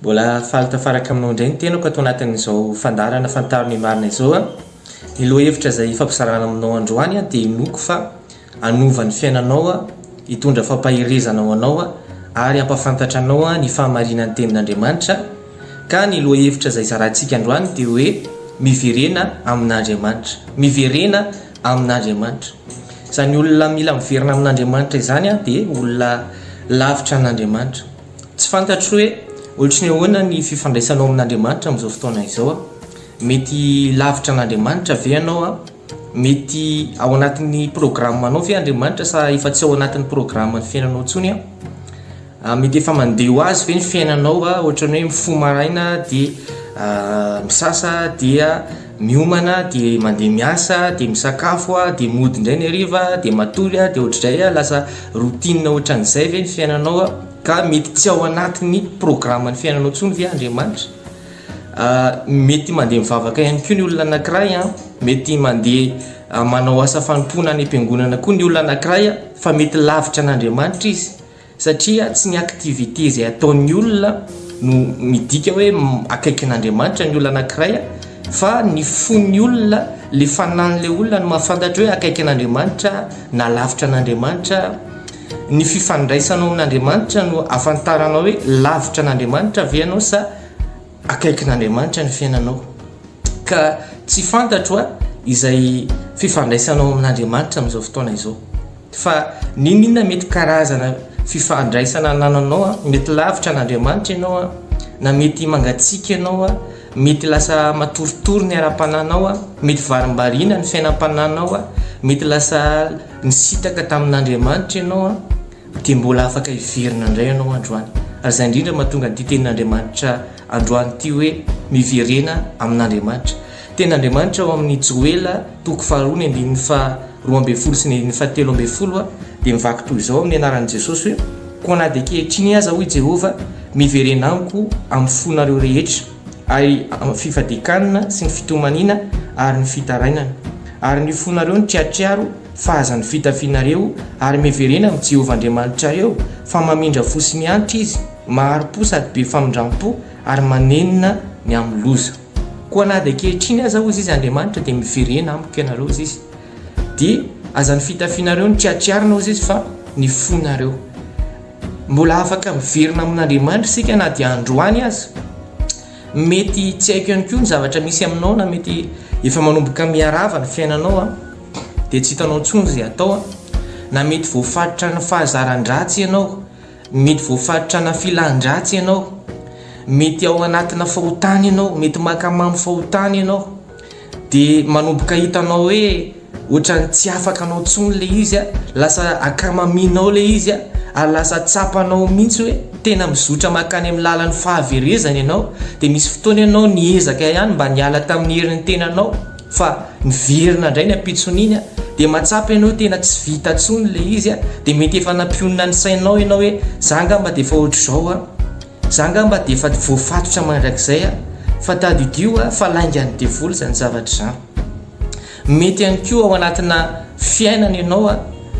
Mbola faly tafaraka aminao indray ny tenako ato anatin'izao fandaharana fantaro ny marina izao. Ny lohahevitra izay fampizarana aminao androany dia inoko fa anova ny fiainanao, hitondra fampaherezana ho anao ary ampafantatra anao ny fahamarinana ny tenin'Andriamanitra. Ka ny lohahevitra izay zarantsika androany dia hoe miverena amin'Andriamanitra. Miverena amin'Andriamanitra. Izany olona mila miverina amin'Andriamanitra izany dia olona lavitra an'Andriamanitra. Tsy fantatro hoe ohatry ny ahoana ny fifandraisanao amin'Andriamanitra amin'izao fotoana izao. Mety lavitra an'Andriamanitra ve ianao? Mety ao anatin'ny programmanao ve Andriamanitra sa efa tsy ao anatin'ny programman'ny fiainanao intsony? Mety efa mandeha ho azy ve ny fiainanao? Ohatra ny hoe mifoha maraina dia misasa dia miomana dia mandeha miasa dia misakafo dia mody indray ny hariva dia matory dia ohatr'izay lasa routine ohatran'izay ve ny fiainanao? Ka mety tsy ao anatin'ny programman'ny fiainanao intsony ve Andriamanitra? Mety mandeha mivavaka ihany koa ny olona anankiray, mety mandeha manao asa fanompona ny ampiangonana koa ny olona anankiray fa mety lavitra an'Andriamanitra izy satria tsy ny activité izay ataon'ny olona no midika hoe akaiky an'Andriamanitra ny olona anankiray fa ny fon'ny olona, le fanan'le olona no mahafantatra hoe akaiky an'Andriamanitra na lavitra an'Andriamanitra. Ny fifandraisanao amin'Andriamanitra no afantaranao hoe lavitra an'Andriamanitra ve ianao sa akaiky n'Andriamanitra ny fiainanao. Ka tsy fantatro izay fifandraisanao amin'Andriamanitra amin'izao fotoana izao. Fa ninona mety karazana fifandraisana anananao? Mety lavitra an'Andriamanitra ianao na mety mangatsiaka ianao, mety lasa matoritory ny ara-pananao, mety varim-bariana ny fiainam-pananao, mety lasa nisitaka tamin'Andriamanitra ianao dia mbola afaka hiverina indray ianao androany. Ary izay indrindra mahatonga ny tenin'Andriamanitra androany ity hoe miverena amin'Andriamanitra. Tenin'Andriamanitra ao amin'ny Joela 2:2 sy 7 dia mivaky toy izao amin'ny anaran'i Jesosy hoe koa na dia ankehitriny aza hoy Jehovah miverena amiko amin'ny fonareo rehetra ary amin'ny fifadikanana sy ny fitomaniana ary ny fitarainana ary ny fonareo ny triatriaro fahazan'ny fitafianareo ary miverena amin'ny Jehovah Andriamanitra eo fa mamindra fo sy miantra izy maharo-po sady be famindram-po ary manenina ny amin'ny loza. Koa na dia ankehitriny aza hoy izy Andriamanitra dia miverena amiko ianareo izy dia azan'ny fitafianareo ny triatriarina izy fa ny fonareo. Mbola afaka miverina amin'Andriamanitra isika na dia androany aza. Mety tsy haiko ihany koa ny zavatra misy aminao na mety efa manomboka miarava ny fiainanao dia tsy hitanao intsony izay atao. Na mety voafatotra na fahazaran-dratsy ianao, mety voafatotra na filan-dratsy ianao, mety ao anatina fahotana ianao, mety makamamy fahotana ianao dia manomboka hitanao hoe ohatrany tsy afaka anao intsony le izy, lasa akamaminao le izy ary lasa tsapanao mihitsy hoe tena mizotra makany amin'ny lalan'ny fahaverezana ianao dia misy fotoana ianao niezaka ihany mba niala tamin'ny herin'ny tenanao fa miverina indray ny ampitson'iny dia matsapa ianao tena tsy vita intsony le izy dia mety efa nampionina ny sainao ianao hoe zanga mba dia efa ohatr'izao, zanga mba dia efa voafatotra mandrakizay fa tadidio fa laingany devoly izany zavatra izany. Mety ihany koa ao anatina fiainana ianao,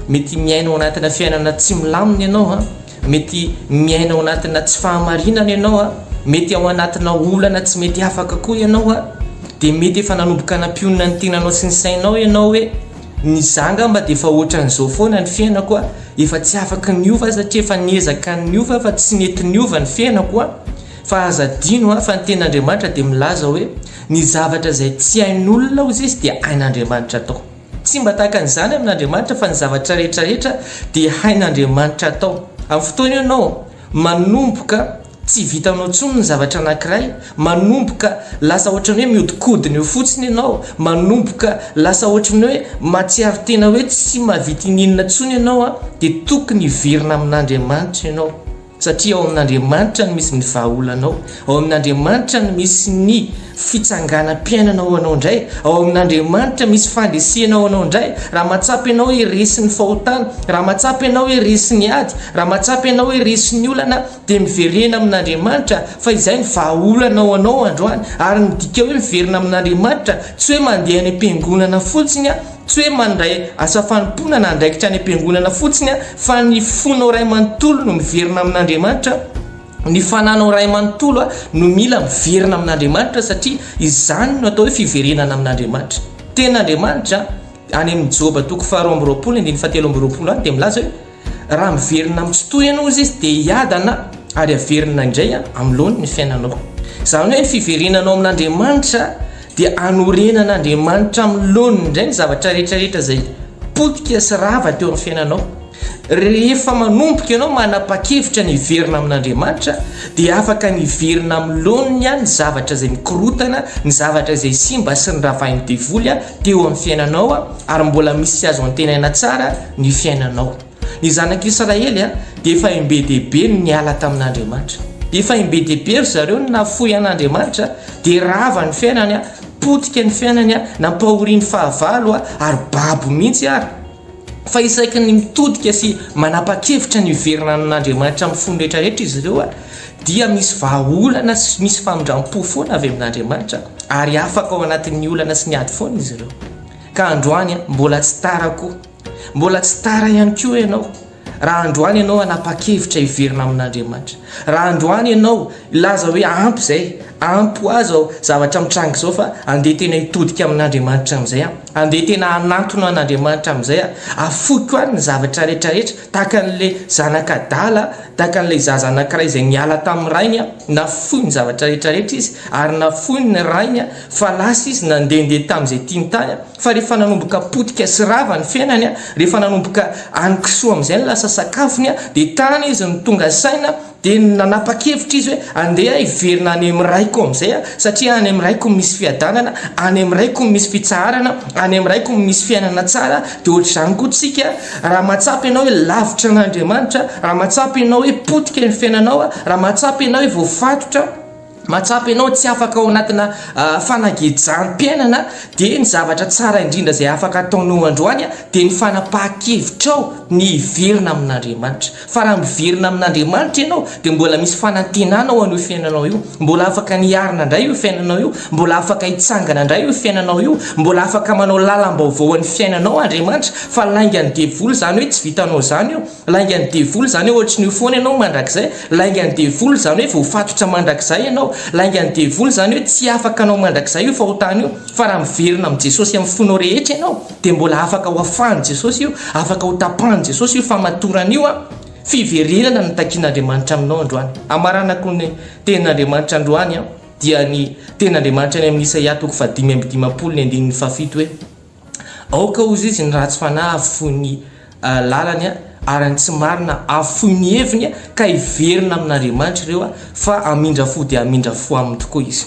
mety miaina ao anatina fiainana tsy milamina ianao, mety miaina ao anatina tsy fahamarinana ianao, mety ao anatina olana tsy mety afaka koa ianao dia mety efa nanomboka nampionina ny tenanao sy ny sainao ianao hoe ny zanga mba dia efa ohatran'izao foana ny fiainako efa tsy afaka niova satria efa niezaka niova fa tsy nety niova ny fiainako fa azadino fa ny tenin'Andriamanitra dia milaza hoe ny zavatra izay tsy hain'olona ozy izy dia hain'Andriamanitra atao. Tsy mba tahaka an'izany amin'Andriamanitra fa ny zavatra rehetrarehetra dia hain'Andriamanitra atao. Amin'ny fotoana ianao manomboka tsy vitanao intsony ny zavatra anankiray, manomboka lasa ohatran'ny hoe miodikodina eo fotsiny ianao, manomboka lasa ohatran'ny hoe matsiaro tena hoe tsy mahavita ininona intsony ianao dia tokony hiverina amin'Andriamanitra ianao satria ao amin'Andriamanitra no misy ny vahaolanao, ao amin'Andriamanitra no misy ny fitsanganam-piainana ho anao indray, ao amin'Andriamanitra misy fandresena ho anao indray. Raha mahatsapa ianao hoe resy ny fahotana, raha mahatsapa ianao hoe resy ny ady, raha mahatsapa ianao hoe resy ny olana dia miverena amin'Andriamanitra fa izay ny vahaolana ho anao androany. Ary midika hoe miverina amin'Andriamanitra tsy hoe mandeha any am-piangonana fotsiny tsy hoe mandray asa fanompona na andraikitra any am-piangonana fotsiny fa ny fonao ray manontolo no miverina amin'Andriamanitra ny fananao ray manontolo no mila miverina amin'Andriamanitra satria izany no atao hoe fiverenana amin'Andriamanitra. Ten'Andriamanitra any amin'ny Joba 2:20 dia milaza hoe raha miverina amin'ny tsy toy ianao izy dia hiadana ary averina indray amin'ny loany ny fiainanao. Izany hoe ny fiverenanao amin'Andriamanitra dia anorenan'Andriamanitra amin'ny loany indray ny zavatra rehetrarehetra izay potika sy rava teo amin'ny fiainanao. Rehefa manomboka ianao manapa-kevitra ny hiverina amin'Andriamanitra dia afaka ny hiverina amin'ny loany ny zavatra izay mikorotana, ny zavatra izay simba sy ny ravahin'ny devoly teo amin'ny fiainanao ary mbola misy azo antenaina tsara ny fiainanao. Ny zanak'Israely dia efa imbe-dehibe ny niala tamin'Andriamanitra. Efa imbe-dehibe ry zareo ny nafoy an'Andriamanitra dia rava ny fiainany, potika ny fiainany, nampahoriany fahavalo ary babo mihitsy ary. Fa isaiky ny mitodika sy manapa-kevitra ny hiverina amin'Andriamanitra amin'ny fony rehetrarehetra izy ireo dia misy vahaolana sy misy famindram-po foana avy amin'Andriamanitra ary afaka ao anatin'ny olana sy ny ady foana izy ireo. Ka androany mbola tsy tara koa, mbola tsy tara ihany koa ianao. Raha androany ianao anapa-kevitra hiverina amin'Andriamanitra, raha androany ianao ilaza hoe ampy izay, ampy azo zavatra mitrango izao fa andeha tena hitodika amin'Andriamanitra amin'izay, andeha tena hanantona an'Andriamanitra amin'izay, afoiko any ny zavatra rehetrarehetra tahaka an'ilay zanakadala, tahaka an'ilay zaza anankiray izay niala tamin'ny rainy, nafoy ny zavatra rehetrarehetra izy ary nafoy ny rainy fa lasa izy nandehandeha tamin'izay tiany tany. Fa rehefa nanomboka potika sy rava ny fiainany, rehefa nanomboka ankisoa amin'izay ny lasa sakafony dia tany izy ny tonga saina dia nanapa-kevitra izy hoe andeha hiverina any amin'ny raiko amin'izay satria any amin'ny raiko misy fiadanana, any amin'ny raiko misy fitsaharana, any amin'ny raiko misy fiainana tsara. Dia ohatr'izany koa tsika raha mahatsapy ianao hoe lavitra an'Andriamanitra, raha mahatsapy ianao hoe potika ny fiainanao, raha mahatsapy ianao hoe voafatotra, mahatsapy ianao tsy afaka ao anatina fanagejaham-piainana dia ny zavatra tsara indrindra izay afaka ataonao androany dia ny fanapaha-kevitrao ny hiverina amin'Andriamanitra. Fa raha miverina amin'Andriamanitra ianao dia mbola misy fanantenana ao an'io fiainanao io, mbola afaka niarina indray io fiainanao io, mbola afaka hitsangana indray io fiainanao io, mbola afaka manao lalam-baovao ny fiainanao Andriamanitra. Fa laingan'ny devoly izany hoe tsy vitanao izany io, laingan'ny devoly izany hoe ohatry ny foana ianao mandrakizay, laingan'ny devoly izany hoe voafatotra mandrakizay ianao, laingan'ny devoly izany hoe tsy afaka anao mandrakizay io fahotana io. Fa raha miverina amin'ny Jesosy amin'ny fonao rehetra ianao dia mbola afaka ho afahan'i Jesosy io, afaka ho tapahan'i Jesosy io, fa matorana io fiverenana ny takian'Andriamanitra aminao androany. Amaranako ny ten'Andriamanitra androany dia ny ten'Andriamanitra ny amin'ny Isaia 5:17 hoe aoka ozy izy ny ratsy fanahy afoy ny lalany ary ny tsy marina afoy ny heviny ka hiverina amin'Andriamanitra ireo fa amindra fo dia amindra fo aminy tokoa izy.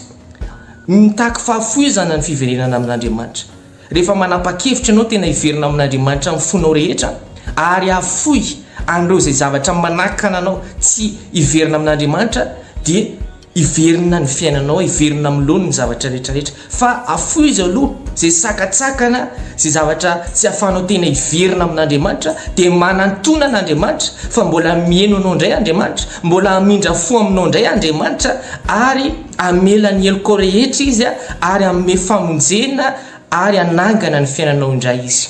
Mitaky fahafoizana ny fiverenana amin'Andriamanitra. Rehefa manapa-kevitra ianao tena hiverina amin'Andriamanitra amin'ny fonao rehetra ary afoy an'ireo izay zavatra manakana anao tsy hiverina amin'Andriamanitra dia hiverina ny fiainanao, hiverina amin'ny loany ny zavatra rehetrarehetra. Fa afoy izy aloha izay sakatsakana, izay zavatra tsy ahafahanao tena hiverina amin'Andriamanitra dia manantona an'Andriamanitra fa mbola mihaino anao indray Andriamanitra, mbola hamindra fo aminao indray Andriamanitra ary amela ny heloko rehetra izy ary amme famonjena ary anangana ny fiainanao indray izy.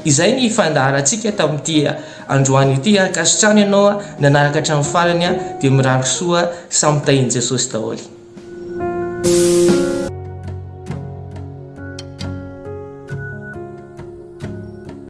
Izay ny fandaharantsika tamin'ity androany ity. Kasitrano ianao nanaraka hatramin'ny farany dia mirary soa samy tahin'i Jesosy daholo.